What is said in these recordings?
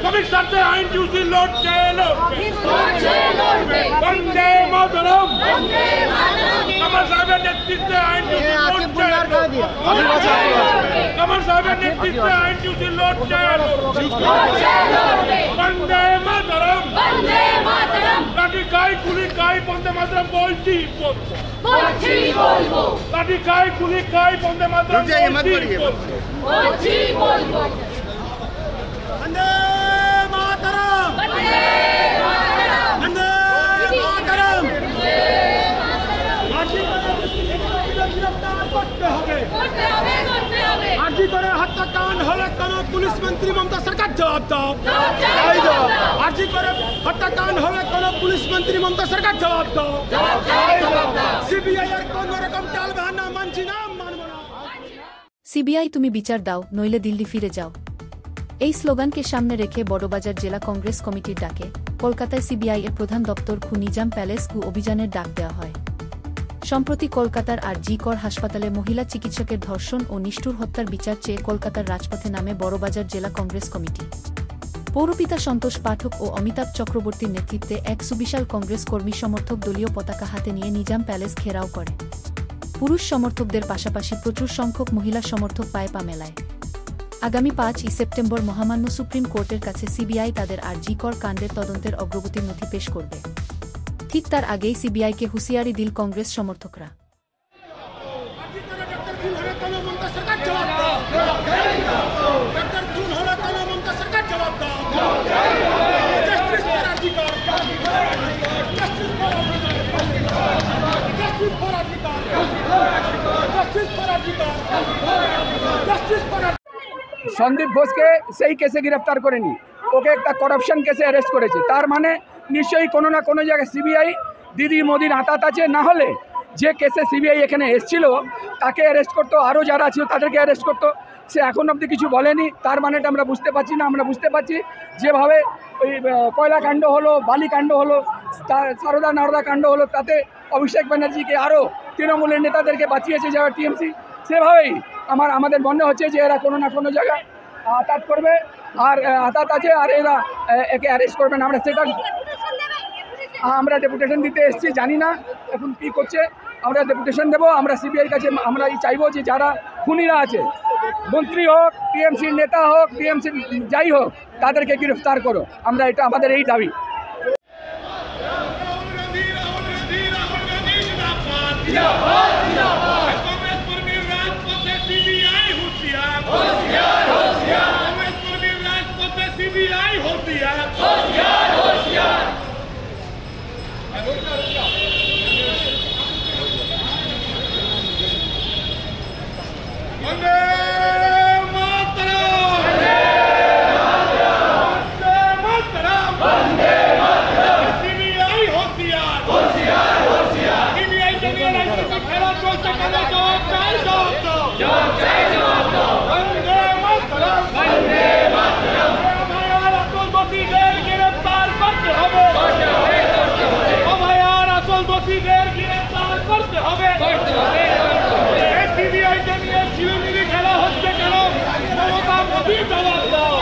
শ্রমিক স্বার্থে আইনজীবী লড়ছে বন্দে মাতরম। কমল সাহেবের নেতৃত্বে আইনজীবী লড়ছে, কমল সাহেবের নেতৃত্বে আইনজীবী লড়ছে বন্দে মাতরম। লাঠি খাই গুলি খাই বন্দে মাতরম বলছি বলবো, লাঠি খাই গুলি খাই বন্দে মাতরম বলছি বলবো। বন্দে মাতরম, বন্দে মাতরম। গ্রেফতার করতে হবে। আজি করে হত্যাকাণ্ড হলে কেন পুলিশ মন্ত্রী মমতা সরকার জবাব দাও। আজি করে হত্যাকাণ্ড হলে কেন পুলিশ মন্ত্রী মমতা সরকার জবাব দাও। সিবিআই এর কোন রকম টাল বাহানা মানছি না, মানব না। সিবিআই তুমি বিচার দাও, নইলে দিল্লি ফিরে যাও। এই স্লোগানকে সামনে রেখে বড়বাজার জেলা কংগ্রেস কমিটির ডাকে কলকাতায় সিবিআই এর প্রধান দপ্তর নিজাম প্যালেস অভিযানের ডাক দেওয়া হয়। সম্প্রতি কলকাতার আর.জি. কর হাসপাতালে মহিলা চিকিৎসকের ধর্ষণ ও নিষ্ঠুর হত্যার বিচার চেয়ে কলকাতার রাজপথে নামে বড়বাজার জেলা কংগ্রেস কমিটি। পৌরপিতা সন্তোষ পাঠক ও অমিতাভ চক্রবর্তীর নেতৃত্বে এক সুবিশাল কংগ্রেস কর্মী সমর্থক দলীয় পতাকা হাতে নিয়ে নিজাম প্যালেস ঘেরাও করে। পুরুষ সমর্থকদের পাশাপাশি প্রচুর সংখ্যক মহিলা সমর্থক পায়ে পা মেলায়। আগামী 5 সেপ্টেম্বর মহামান্য সুপ্রিম কোর্টের কাছে সিবিআই তাদের আর.জি. কর কাণ্ডের তদন্তের অগ্রগতির নথি পেশ করবে। ঠিক তার আগেই সিবিআইকে হুঁশিয়ারি দিল কংগ্রেস সমর্থকরা। সন্দীপ ঘোষকে সেই কেসে গ্রেফতার করেনি, ওকে একটা করাপশন কেসে অ্যারেস্ট করেছে। তার মানে নিশ্চয়ই কোনো না কোনো জায়গায় সিবিআই দিদি মোদির হাতাত আছে। না হলে যে কেসে সিবিআই এখানে এসেছিল তাকে অ্যারেস্ট করতো, আরও যারা ছিল তাদেরকে অ্যারেস্ট করতো। সে এখন অবধি কিছু বলেনি, তার মানেটা আমরা বুঝতে পারছি না। আমরা বুঝতে পারছি যেভাবে ওই কয়লা কাণ্ড হলো, বালি কাণ্ড হলো, সারদা নারদা কাণ্ড হলো, তাতে অভিষেক ব্যানার্জিকে আরও তৃণমূলের নেতাদেরকে বাঁচিয়েছে যারা টিএমসি, সেভাবেই আমাদের মনে হচ্ছে যে এরা কোনো না কোনো জায়গায় আঘাত করবে আর আঘাত আছে, আর এরা একে অ্যারেস্ট করবে না। আমরা ডেপুটেশন দিতে এসেছি, জানি না এখন কী করছে। আমরা ডেপুটেশন দেবো। আমরা সিবিআই কাছে আমরা চাইবো যে যারা খুনিরা আছে, মন্ত্রী হোক, টিএমসির নেতা হোক, টিএমসির যাই হোক, তাদেরকে গ্রেফতার করো। আমরা এটা আমাদের এই দাবি। খেলা হচ্ছে কেন? মমতা মোদী জবাব দাও।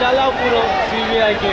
জ্বালাও পুরো সিবিআই কে।